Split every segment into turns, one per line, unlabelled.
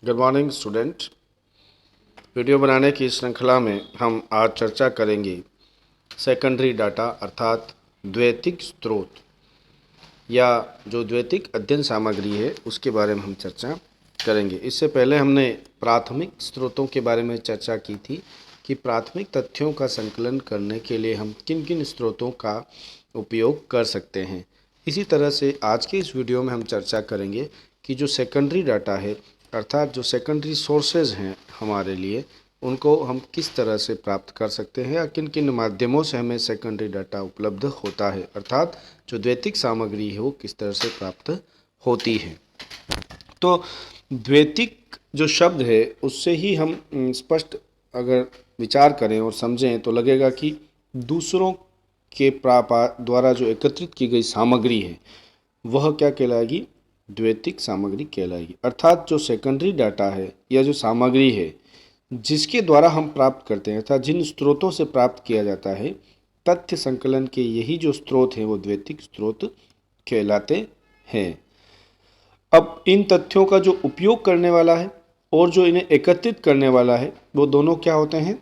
Good morning student. Video बनाने की श्रृंखला में हम आज चर्चा करेंगे सेकेंडरी डाटा अर्थात द्वैतिक स्रोत या जो द्वैतिक अध्ययन सामग्री है उसके बारे में हम चर्चा करेंगे। इससे पहले हमने प्राथमिक स्रोतों के बारे में चर्चा की थी कि प्राथमिक तथ्यों का संकलन करने के लिए हम किन किन स्रोतों का उपयोग कर सकते हैं। इसी तरह से आज के इस वीडियो में हम चर्चा करेंगे कि जो सेकेंडरी डाटा है अर्थात जो सेकेंडरी सोर्सेज हैं हमारे लिए, उनको हम किस तरह से प्राप्त कर सकते हैं या किन किन माध्यमों से हमें सेकेंडरी डाटा उपलब्ध होता है, अर्थात जो द्वैतिक सामग्री है वो किस तरह से प्राप्त होती है। तो द्वैतिक जो शब्द है उससे ही हम स्पष्ट अगर विचार करें और समझें तो लगेगा कि दूसरों के द्वारा जो एकत्रित की गई सामग्री है वह क्या कहलाएगी, द्वैतिक सामग्री कहलाएगी। अर्थात जो सेकेंडरी डाटा है या जो सामग्री है जिसके द्वारा हम प्राप्त करते हैं अर्थात जिन स्रोतों से प्राप्त किया जाता है तथ्य संकलन के यही जो स्रोत हैं वो द्वैतिक स्रोत कहलाते हैं। अब इन तथ्यों का जो उपयोग करने वाला है और जो इन्हें एकत्रित करने वाला है वो दोनों क्या होते हैं,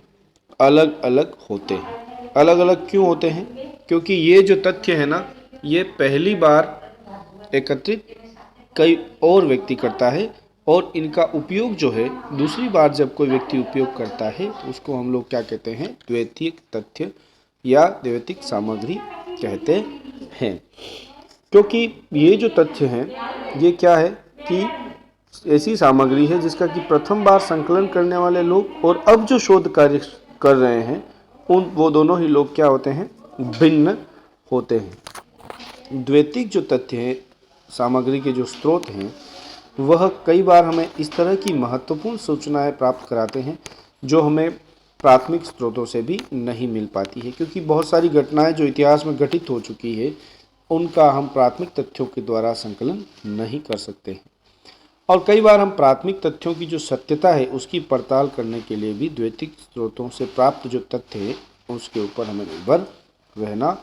अलग अलग होते हैं। अलग अलग क्यों होते हैं? क्योंकि ये जो तथ्य है ना, ये पहली बार एकत्रित कई और व्यक्ति करता है और इनका उपयोग जो है दूसरी बार जब कोई व्यक्ति उपयोग करता है तो उसको हम लोग क्या कहते हैं, द्वैतिक तथ्य या द्वैतिक सामग्री कहते हैं। क्योंकि ये जो तथ्य हैं ये क्या है कि ऐसी सामग्री है जिसका कि प्रथम बार संकलन करने वाले लोग और अब जो शोध कार्य कर रहे हैं वो दोनों ही लोग क्या होते हैं, भिन्न होते हैं। द्वैतिक जो तथ्य हैं, सामग्री के जो स्रोत हैं, वह कई बार हमें इस तरह की महत्वपूर्ण सूचनाएं प्राप्त कराते हैं जो हमें प्राथमिक स्रोतों से भी नहीं मिल पाती है। क्योंकि बहुत सारी घटनाएं जो इतिहास में घटित हो चुकी है उनका हम प्राथमिक तथ्यों के द्वारा संकलन नहीं कर सकते हैं। और कई बार हम प्राथमिक तथ्यों की जो सत्यता है उसकी पड़ताल करने के लिए भी द्वैतिक स्रोतों से प्राप्त जो तथ्य है उसके ऊपर हमें निर्भर रहना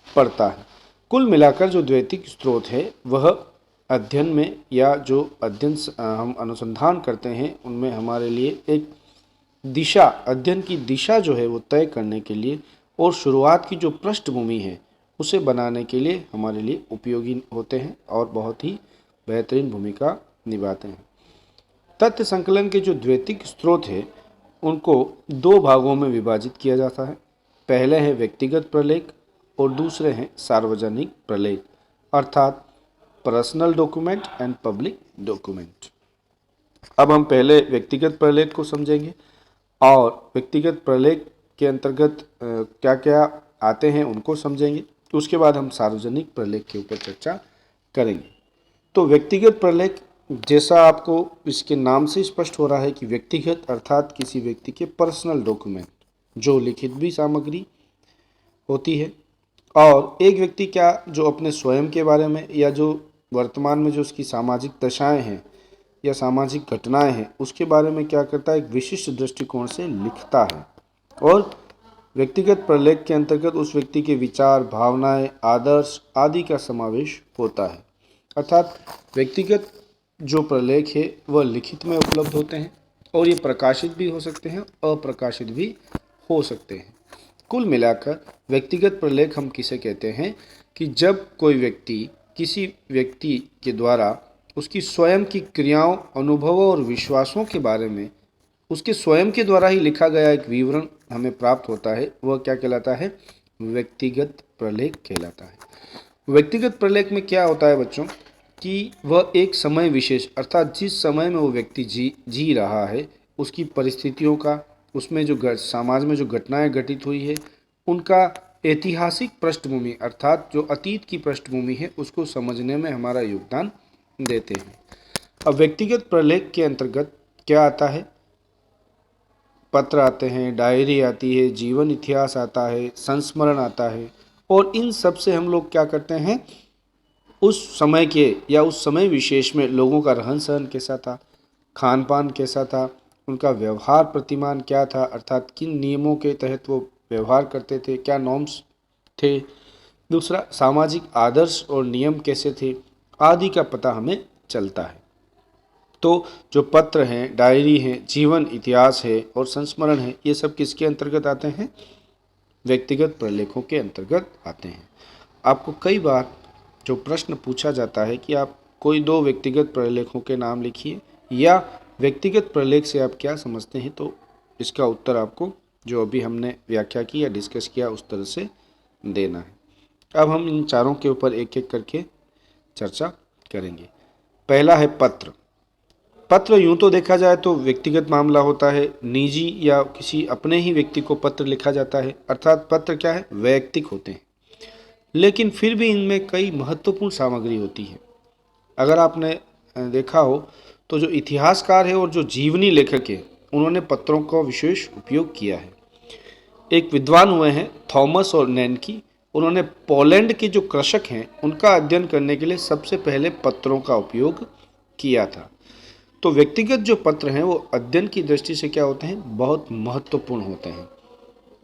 पड़ता है। कुल मिलाकर जो द्वैतिक स्रोत है वह अध्ययन में या जो अध्ययन हम अनुसंधान करते हैं उनमें हमारे लिए एक दिशा, अध्ययन की दिशा जो है वो तय करने के लिए और शुरुआत की जो पृष्ठभूमि है उसे बनाने के लिए हमारे लिए उपयोगी होते हैं और बहुत ही बेहतरीन भूमिका निभाते हैं। तथ्य संकलन के जो द्वैतिक स्रोत है उनको दो भागों में विभाजित किया जाता है। पहले है व्यक्तिगत प्रलेख और दूसरे हैं सार्वजनिक प्रलेख अर्थात personal document and public document. अब हम पहले व्यक्तिगत प्रलेख को समझेंगे और व्यक्तिगत प्रलेख के अंतर्गत क्या क्या आते हैं उनको समझेंगे। उसके बाद हम सार्वजनिक प्रलेख के ऊपर चर्चा करेंगे। तो व्यक्तिगत प्रलेख, जैसा आपको इसके नाम से स्पष्ट हो रहा है कि व्यक्तिगत अर्थात किसी व्यक्ति के पर्सनल डॉक्यूमेंट जो लिखित भी सामग्री होती है और एक व्यक्ति क्या जो अपने स्वयं के बारे में या जो वर्तमान में जो उसकी सामाजिक दशाएं हैं या सामाजिक घटनाएं हैं उसके बारे में क्या करता है, एक विशिष्ट दृष्टिकोण से लिखता है। और व्यक्तिगत प्रलेख के अंतर्गत उस व्यक्ति के विचार, भावनाएं, आदर्श आदि का समावेश होता है। अर्थात व्यक्तिगत जो प्रलेख है वह लिखित में उपलब्ध होते हैं और ये प्रकाशित भी हो सकते हैं, अप्रकाशित भी हो सकते हैं। कुल मिलाकर व्यक्तिगत प्रलेख हम किसे कहते हैं कि जब कोई व्यक्ति किसी व्यक्ति के द्वारा उसकी स्वयं की क्रियाओं, अनुभवों और विश्वासों के बारे में उसके स्वयं के द्वारा ही लिखा गया एक विवरण हमें प्राप्त होता है, वह क्या कहलाता है, व्यक्तिगत प्रलेख कहलाता है। व्यक्तिगत प्रलेख में क्या होता है बच्चों कि वह एक समय विशेष अर्थात जिस समय में वो व्यक्ति जी रहा है उसकी परिस्थितियों का, उसमें जो समाज में जो घटनाएं घटित हुई है उनका ऐतिहासिक पृष्ठभूमि अर्थात जो अतीत की पृष्ठभूमि है उसको समझने में हमारा योगदान देते हैं। अब व्यक्तिगत प्रलेख के अंतर्गत क्या आता है, पत्र आते हैं, डायरी आती है, जीवन इतिहास आता है, संस्मरण आता है और इन सब से हम लोग क्या करते हैं, उस समय के या उस समय विशेष में लोगों का रहन सहन कैसा था, खान पान कैसा था, उनका व्यवहार प्रतिमान क्या था अर्थात किन नियमों के तहत वो व्यवहार करते थे, क्या नॉर्म्स थे, दूसरा सामाजिक आदर्श और नियम कैसे थे आदि का पता हमें चलता है। तो जो पत्र हैं, डायरी हैं, जीवन इतिहास है और संस्मरण है, ये सब किसके अंतर्गत आते हैं? व्यक्तिगत प्रलेखों के अंतर्गत आते हैं। आपको कई बार जो प्रश्न पूछा जाता है कि आप कोई 2 व्यक्तिगत प्रलेखों के नाम लिखिए, या व्यक्तिगत प्रलेख से आप क्या समझते हैं, तो इसका उत्तर आपको जो अभी हमने व्याख्या की या डिस्कस किया उस तरह से देना है। अब हम इन चारों के ऊपर एक एक करके चर्चा करेंगे। पहला है पत्र। पत्र यूं तो देखा जाए तो व्यक्तिगत मामला होता है, निजी या किसी अपने ही व्यक्ति को पत्र लिखा जाता है, अर्थात पत्र क्या है? वैयक्तिक होते हैं। लेकिन फिर भी इनमें कई महत्वपूर्ण सामग्री होती है। अगर आपने देखा हो तो जो इतिहासकार है और जो जीवनी लेखक है, उन्होंने पत्रों का विशेष उपयोग किया है। एक विद्वान हुए हैं थॉमस और नैनकी, उन्होंने पोलैंड के जो कृषक हैं उनका अध्ययन करने के लिए सबसे पहले पत्रों का उपयोग किया था। तो व्यक्तिगत जो पत्र हैं वो अध्ययन की दृष्टि से क्या होते हैं? बहुत महत्वपूर्ण होते हैं।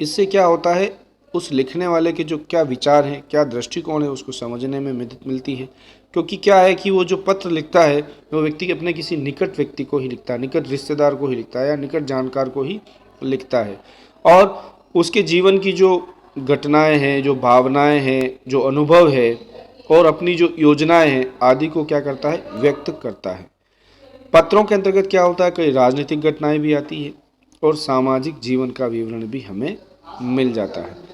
इससे क्या होता है? उस लिखने वाले के जो क्या विचार हैं, क्या दृष्टिकोण है, उसको समझने में मदद मिलती है। क्योंकि क्या है कि वो जो पत्र लिखता है वो व्यक्ति अपने किसी निकट व्यक्ति को ही लिखता है, निकट रिश्तेदार को ही लिखता है या निकट जानकार को ही लिखता है, और उसके जीवन की जो घटनाएं हैं, जो भावनाएं हैं, जो अनुभव है और अपनी जो योजनाएं हैं आदि को क्या करता है? व्यक्त करता है। पत्रों के अंतर्गत क्या होता है? कई राजनीतिक घटनाएं भी आती है और सामाजिक जीवन का विवरण भी हमें मिल जाता है।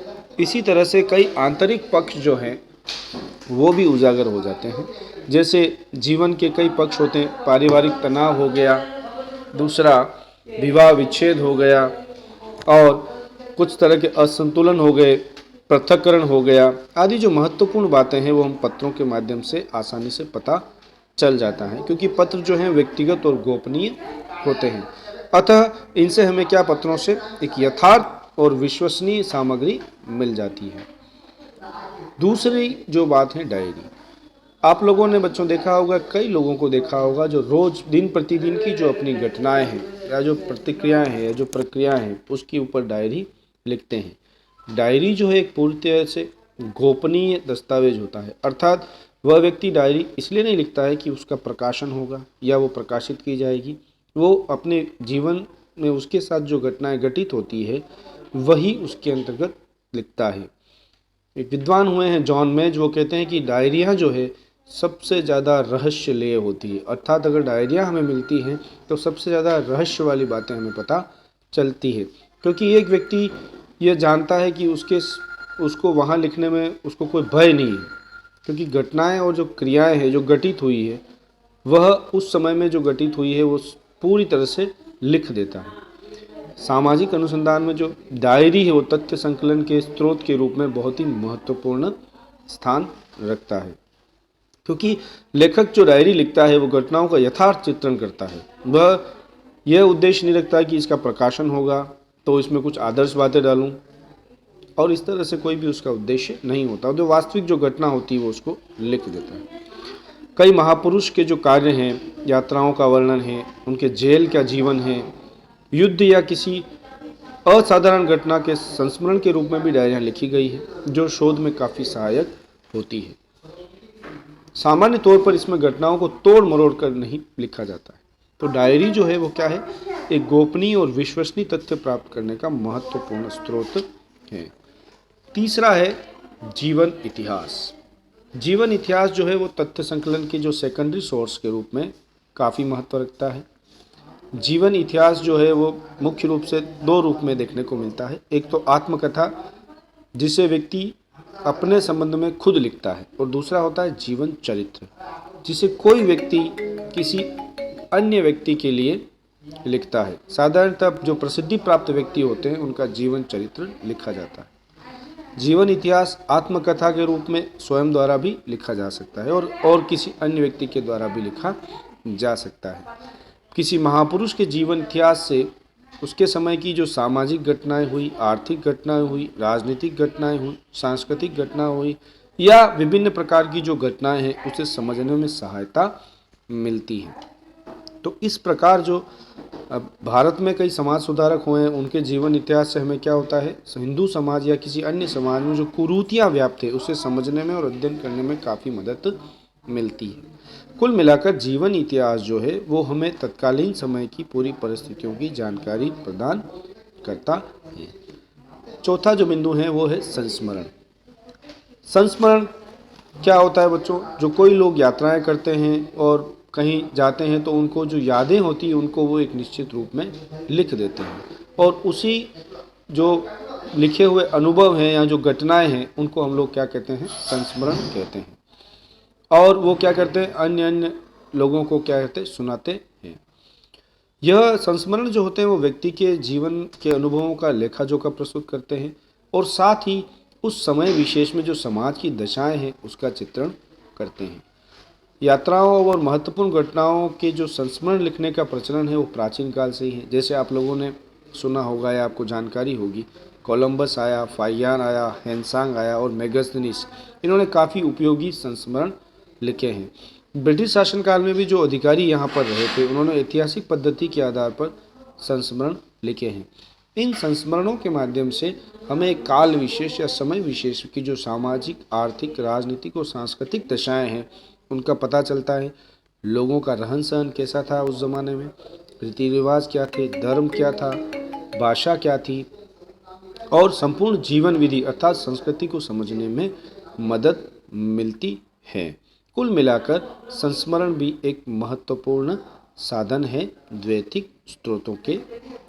इसी तरह से कई आंतरिक पक्ष जो हैं वो भी उजागर हो जाते हैं। जैसे जीवन के कई पक्ष होते हैं, पारिवारिक तनाव हो गया, दूसरा विवाह विच्छेद हो गया, और कुछ तरह के असंतुलन हो गए, पृथक्करण हो गया, आदि जो महत्वपूर्ण बातें हैं वो हम पत्रों के माध्यम से आसानी से पता चल जाता है, क्योंकि पत्र जो हैं व्यक्तिगत और गोपनीय होते हैं। अतः इनसे हमें क्या? पत्रों से एक यथार्थ और विश्वसनीय सामग्री मिल जाती है। दूसरी जो बात है डायरी। आप लोगों ने बच्चों देखा होगा, कई लोगों को देखा होगा जो रोज दिन प्रतिदिन की जो अपनी घटनाएं हैं या जो प्रतिक्रियाएं हैं या जो प्रक्रियाएं हैं उसके ऊपर डायरी लिखते हैं। डायरी जो है एक पूरी तरह से गोपनीय दस्तावेज होता है, अर्थात वह व्यक्ति डायरी इसलिए नहीं लिखता है कि उसका प्रकाशन होगा या वो प्रकाशित की जाएगी। वो अपने जीवन में उसके साथ जो घटनाएं घटित होती है वही उसके अंतर्गत लिखता है। एक विद्वान हुए हैं जॉन मेज, वो कहते हैं कि डायरियाँ जो है सबसे ज़्यादा रहस्यलेय होती है, अर्थात अगर डायरियाँ हमें मिलती हैं तो सबसे ज़्यादा रहस्य वाली बातें हमें पता चलती है, क्योंकि एक व्यक्ति ये जानता है कि उसको वहाँ लिखने में उसको कोई भय नहीं है, क्योंकि घटनाएं और जो क्रियाएं हैं जो घटित हुई है वह उस समय में जो घटित हुई है वो पूरी तरह से लिख देता है। सामाजिक अनुसंधान में जो डायरी है वो तथ्य संकलन के स्रोत के रूप में बहुत ही महत्वपूर्ण स्थान रखता है, क्योंकि लेखक जो डायरी लिखता है वो घटनाओं का यथार्थ चित्रण करता है। वह यह उद्देश्य नहीं रखता कि इसका प्रकाशन होगा तो इसमें कुछ आदर्श बातें डालूं, और इस तरह से कोई भी उसका उद्देश्य नहीं होता। जो वास्तविक जो घटना होती है वो उसको लिख देता है। कई महापुरुष के जो कार्य हैं, यात्राओं का वर्णन है, उनके जेल का जीवन है, युद्ध या किसी असाधारण घटना के संस्मरण के रूप में भी डायरियाँ लिखी गई है, जो शोध में काफ़ी सहायक होती है। सामान्य तौर पर इसमें घटनाओं को तोड़ मरोड़ कर नहीं लिखा जाता है। तो डायरी जो है वो क्या है? एक गोपनीय और विश्वसनीय तथ्य प्राप्त करने का महत्वपूर्ण स्रोत है। तीसरा है जीवन इतिहास। जीवन इतिहास जो है वो तथ्य संकलन के जो सेकेंडरी सोर्स के रूप में काफ़ी महत्व रखता है। जीवन इतिहास जो है वो मुख्य रूप से 2 रूप में देखने को मिलता है। एक तो आत्मकथा, जिसे व्यक्ति अपने संबंध में खुद लिखता है, और दूसरा होता है जीवन चरित्र, जिसे कोई व्यक्ति किसी अन्य व्यक्ति के लिए लिखता है। साधारणतः जो प्रसिद्धि प्राप्त व्यक्ति होते हैं उनका जीवन चरित्र लिखा जाता है। जीवन इतिहास आत्मकथा के रूप में स्वयं द्वारा भी लिखा जा सकता है और किसी अन्य व्यक्ति के द्वारा भी लिखा जा सकता है। किसी महापुरुष के जीवन इतिहास से उसके समय की जो सामाजिक घटनाएं हुई, आर्थिक घटनाएं हुई, राजनीतिक घटनाएं हुई, सांस्कृतिक घटना हुई या विभिन्न प्रकार की जो घटनाएं हैं उसे समझने में सहायता मिलती है। तो इस प्रकार जो भारत में कई समाज सुधारक हुए हैं, उनके जीवन इतिहास से हमें क्या होता है? हिंदू समाज या किसी अन्य समाज में जो कुरीतियाँ व्याप्त है उसे समझने में और अध्ययन करने में काफ़ी मदद मिलती है। कुल मिलाकर जीवन इतिहास जो है वो हमें तत्कालीन समय की पूरी परिस्थितियों की जानकारी प्रदान करता है। चौथा जो बिंदु है वो है संस्मरण। संस्मरण क्या होता है बच्चों? जो कोई लोग यात्राएं करते हैं और कहीं जाते हैं तो उनको जो यादें होती हैं उनको वो एक निश्चित रूप में लिख देते हैं, और उसी जो लिखे हुए अनुभव हैं या जो घटनाएं हैं उनको हम लोग क्या कहते हैं? संस्मरण कहते हैं। और वो क्या करते हैं? अन्य अन्य लोगों को क्या कहते हैं? सुनाते हैं। यह संस्मरण जो होते हैं वो व्यक्ति के जीवन के अनुभवों का लेखा जोखा प्रस्तुत करते हैं, और साथ ही उस समय विशेष में जो समाज की दशाएं हैं उसका चित्रण करते हैं। यात्राओं और महत्वपूर्ण घटनाओं के जो संस्मरण लिखने का प्रचलन है वो प्राचीन काल से ही है। जैसे आप लोगों ने सुना होगा या आपको जानकारी होगी, कोलंबस आया, फाइयान आया, हेनसांग आया और मेगास्थनीस, इन्होंने काफ़ी उपयोगी संस्मरण लिखे हैं। ब्रिटिश शासनकाल में भी जो अधिकारी यहाँ पर रहे थे उन्होंने ऐतिहासिक पद्धति के आधार पर संस्मरण लिखे हैं। इन संस्मरणों के माध्यम से हमें एक काल विशेष या समय विशेष की जो सामाजिक, आर्थिक, राजनीतिक और सांस्कृतिक दशाएं हैं उनका पता चलता है। लोगों का रहन सहन कैसा था उस ज़माने में, रीति रिवाज क्या थे, धर्म क्या था, भाषा क्या थी, और संपूर्ण जीवन विधि अर्थात संस्कृति को समझने में मदद मिलती है। कुल मिलाकर संस्मरण भी एक महत्वपूर्ण साधन है द्वैतिक स्रोतों के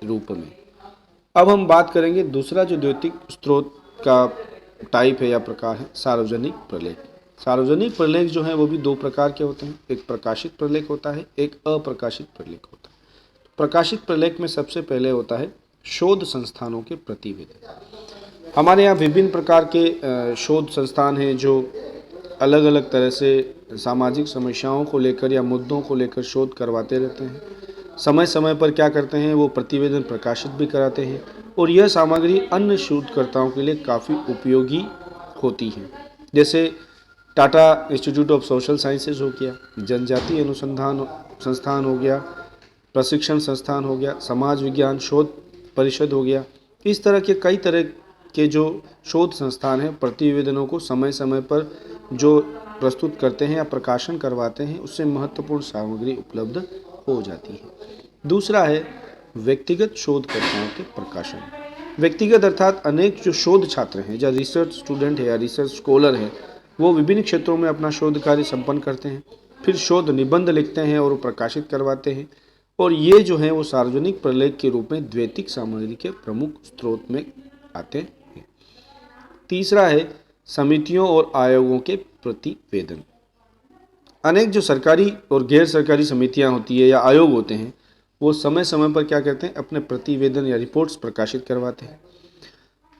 रूप में। अब हम बात करेंगे दूसरा जो द्वैतिक स्रोत का टाइप है या प्रकार है, सार्वजनिक प्रलेख। सार्वजनिक प्रलेख जो है वो भी दो प्रकार के होते हैं, एक प्रकाशित प्रलेख होता है, एक अप्रकाशित प्रलेख होता है। प्रकाशित प्रलेख में सबसे पहले होता है शोध संस्थानों के प्रतिवेदन। हमारे यहाँ विभिन्न प्रकार के शोध संस्थान हैं जो अलग अलग तरह से सामाजिक समस्याओं को लेकर या मुद्दों को लेकर शोध करवाते रहते हैं। समय समय पर क्या करते हैं, वो प्रतिवेदन प्रकाशित भी कराते हैं, और यह सामग्री अन्य शोधकर्ताओं के लिए काफ़ी उपयोगी होती है। जैसे Tata institute of social sciences हो गया, जनजातीय अनुसंधान संस्थान हो गया, प्रशिक्षण संस्थान हो गया, समाज विज्ञान शोध परिषद हो गया। इस तरह के कई तरह के जो शोध संस्थान हैं प्रतिवेदनों को समय समय पर जो प्रस्तुत करते हैं या प्रकाशन करवाते हैं, उससे महत्वपूर्ण सामग्री उपलब्ध हो जाती है। दूसरा है व्यक्तिगत शोधकर्ताओं के प्रकाशन। व्यक्तिगत अर्थात अनेक जो शोध छात्र हैं या रिसर्च स्टूडेंट है या रिसर्च स्कॉलर है, वो विभिन्न क्षेत्रों में अपना शोध कार्य संपन्न करते हैं, फिर शोध निबंध लिखते हैं और प्रकाशित करवाते हैं, और ये जो है वो सार्वजनिक प्रलेख के रूप में द्वैतिक सामग्री के प्रमुख स्रोत में आते हैं। तीसरा है समितियों और आयोगों के प्रतिवेदन। अनेक जो सरकारी और गैर सरकारी समितियां होती है या आयोग होते हैं, वो समय समय पर क्या करते हैं, अपने प्रतिवेदन या रिपोर्ट्स प्रकाशित करवाते हैं।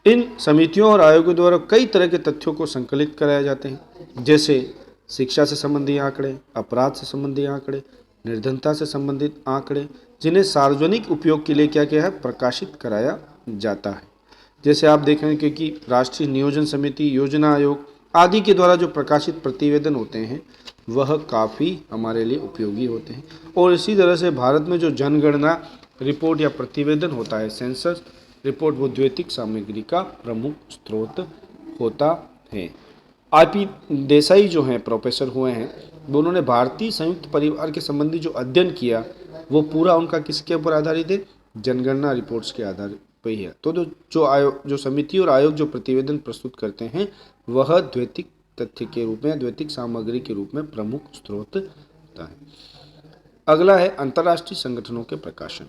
इन समितियों और आयोगों द्वारा कई तरह के तथ्यों को संकलित कराए जाते हैं, जैसे शिक्षा से संबंधी आंकड़े, अपराध से संबंधी आंकड़े, निर्धनता से संबंधित आंकड़े, जिन्हें सार्वजनिक उपयोग के लिए क्या क्या है, प्रकाशित कराया जाता है। जैसे आप देखेंगे कि राष्ट्रीय नियोजन समिति, योजना आयोग आदि के द्वारा जो प्रकाशित प्रतिवेदन होते हैं वह काफ़ी हमारे लिए उपयोगी होते हैं। और इसी तरह से भारत में जो जनगणना रिपोर्ट या प्रतिवेदन होता है, सेंसस रिपोर्ट, वो द्वैतिक सामग्री का प्रमुख स्रोत होता है। आईपी देसाई जो हैं प्रोफेसर हुए हैं, वो उन्होंने भारतीय संयुक्त परिवार के संबंधी जो अध्ययन किया वो पूरा उनका किसके ऊपर आधारित है, जनगणना रिपोर्ट्स के आधार पर ही है। तो जो समिति और आयोग जो प्रतिवेदन प्रस्तुत करते हैं वह द्वैतिक तथ्य के रूप में, द्वैतिक सामग्री के रूप में प्रमुख स्रोत होता है। अगला है अंतर्राष्ट्रीय संगठनों के प्रकाशन।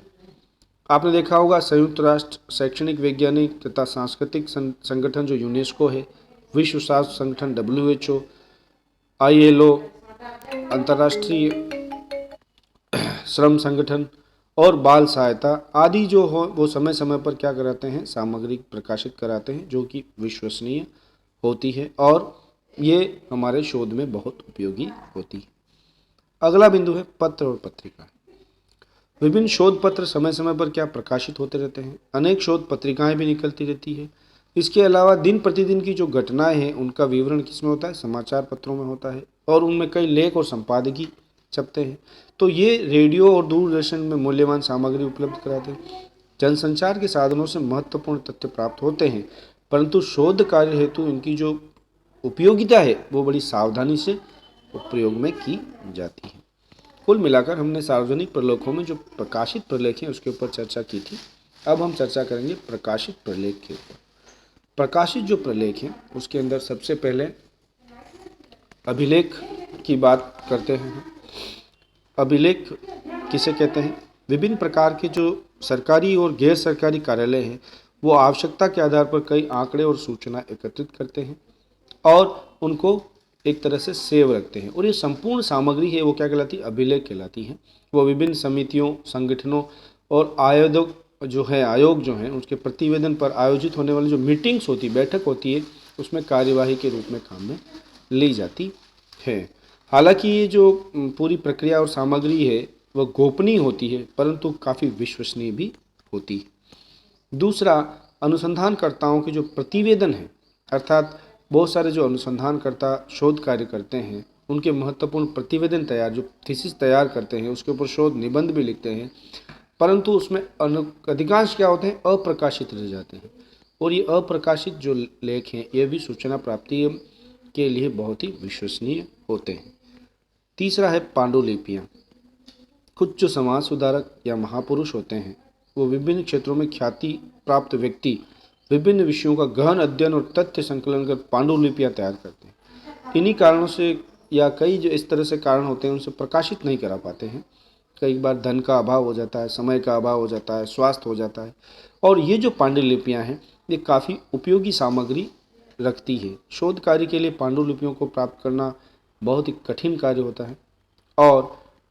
आपने देखा होगा संयुक्त राष्ट्र शैक्षणिक, वैज्ञानिक तथा सांस्कृतिक संगठन जो यूनेस्को है, विश्व स्वास्थ्य संगठन WHO, ILO, अंतर्राष्ट्रीय श्रम संगठन और बाल सहायता आदि जो हो वो समय समय पर क्या कराते हैं, सामग्री प्रकाशित कराते हैं जो कि विश्वसनीय होती है और ये हमारे शोध में बहुत उपयोगी होती है। अगला बिंदु है पत्र और पत्रिका। विभिन्न शोध पत्र समय समय पर क्या प्रकाशित होते रहते हैं, अनेक शोध पत्रिकाएं भी निकलती रहती है। इसके अलावा दिन प्रतिदिन की जो घटनाएं हैं उनका विवरण किसमें होता है, समाचार पत्रों में होता है, और उनमें कई लेख और संपादकीय छपते हैं। तो ये रेडियो और दूरदर्शन में मूल्यवान सामग्री उपलब्ध कराते हैं। जनसंचार के साधनों से महत्वपूर्ण तथ्य प्राप्त होते हैं, परंतु शोध कार्य हेतु इनकी जो उपयोगिता है वो बड़ी सावधानी से प्रयोग में की जाती है। कुल मिलाकर हमने सार्वजनिक प्रलेखों में जो प्रकाशित प्रलेख हैं उसके ऊपर चर्चा की थी। अब हम चर्चा करेंगे प्रकाशित प्रलेख के ऊपर। प्रकाशित जो प्रलेख हैं उसके अंदर सबसे पहले अभिलेख की बात करते हैं। अभिलेख किसे कहते हैं? विभिन्न प्रकार के जो सरकारी और गैर सरकारी कार्यालय हैं वो आवश्यकता के आधार पर कई आंकड़े और सूचना एकत्रित करते हैं और उनको एक तरह से सेव रखते हैं, और ये संपूर्ण सामग्री है वो क्या कहलाती है? अभिलेख कहलाती है। वो विभिन्न समितियों, संगठनों और आयोग जो हैं उसके प्रतिवेदन पर आयोजित होने वाली जो मीटिंग्स होती, बैठक होती है, उसमें कार्यवाही के रूप में काम में ली जाती है। हालांकि ये जो पूरी प्रक्रिया और सामग्री है वह गोपनीय होती है, परंतु काफ़ी विश्वसनीय भी होती है। दूसरा, अनुसंधानकर्ताओं के जो प्रतिवेदन हैं, अर्थात बहुत सारे जो अनुसंधानकर्ता शोध कार्य करते हैं उनके महत्वपूर्ण प्रतिवेदन तैयार, जो थीसिस तैयार करते हैं, उसके ऊपर शोध निबंध भी लिखते हैं, परंतु उसमें अधिकांश क्या होते हैं? अप्रकाशित रह जाते हैं। और ये अप्रकाशित जो लेख हैं ये भी सूचना प्राप्ति के लिए बहुत ही विश्वसनीय होते हैं। तीसरा है पांडुलिपियाँ। कुछ जो समाज सुधारक या महापुरुष होते हैं वो विभिन्न क्षेत्रों में ख्याति प्राप्त व्यक्ति विभिन्न विषयों का गहन अध्ययन और तथ्य संकलन कर पांडुलिपियाँ तैयार करते हैं। इन्हीं कारणों से या कई जो इस तरह से कारण होते हैं उनसे प्रकाशित नहीं करा पाते हैं। कई बार धन का अभाव हो जाता है, समय का अभाव हो जाता है, स्वास्थ्य हो जाता है। और ये जो पांडुलिपियाँ हैं ये काफ़ी उपयोगी सामग्री रखती है। शोध कार्य के लिए पांडुलिपियों को प्राप्त करना बहुत ही कठिन कार्य होता है, और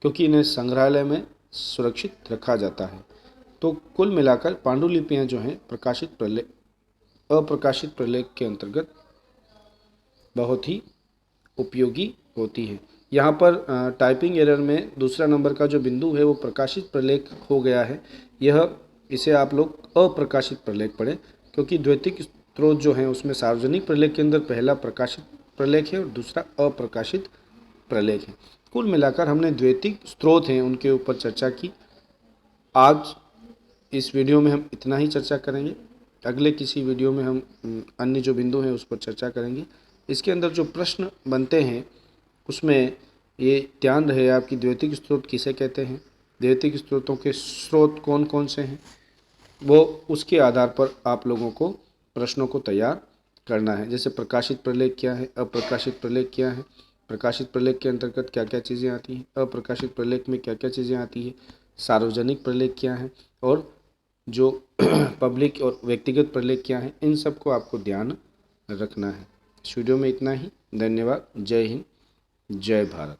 क्योंकि इन्हें संग्रहालय में सुरक्षित रखा जाता है। तो कुल मिलाकर पांडुलिपियाँ जो हैं अप्रकाशित प्रलेख के अंतर्गत बहुत ही उपयोगी होती है। यहाँ पर टाइपिंग एरर में दूसरा नंबर का जो बिंदु है वो प्रकाशित प्रलेख हो गया है। इसे आप लोग अप्रकाशित प्रलेख पढ़ें, क्योंकि द्वैतिक स्रोत जो हैं उसमें सार्वजनिक प्रलेख के अंदर पहला प्रकाशित प्रलेख है और दूसरा अप्रकाशित प्रलेख है। कुल मिलाकर हमने द्वैतिक स्रोत हैं उनके ऊपर चर्चा की। आज इस वीडियो में हम इतना ही चर्चा करेंगे। अगले किसी वीडियो में हम अन्य जो बिंदु हैं उस पर चर्चा करेंगे। इसके अंदर जो प्रश्न बनते हैं उसमें ये ध्यान रहे आपकी द्वैतिक स्रोत किसे कहते हैं, द्वैतिक स्रोतों के स्रोत कौन कौन से हैं, वो उसके आधार पर आप लोगों को प्रश्नों को तैयार करना है। जैसे प्रकाशित प्रलेख क्या है, अप्रकाशित प्रलेख क्या है, प्रकाशित प्रलेख के अंतर्गत क्या क्या चीज़ें आती हैं, अप्रकाशित प्रलेख में क्या क्या चीज़ें आती है, सार्वजनिक प्रलेख क्या है, और जो पब्लिक और व्यक्तिगत प्रलेख क्या है, इन सब को आपको ध्यान रखना है। इस वीडियो में इतना ही। धन्यवाद। जय हिंद, जय भारत।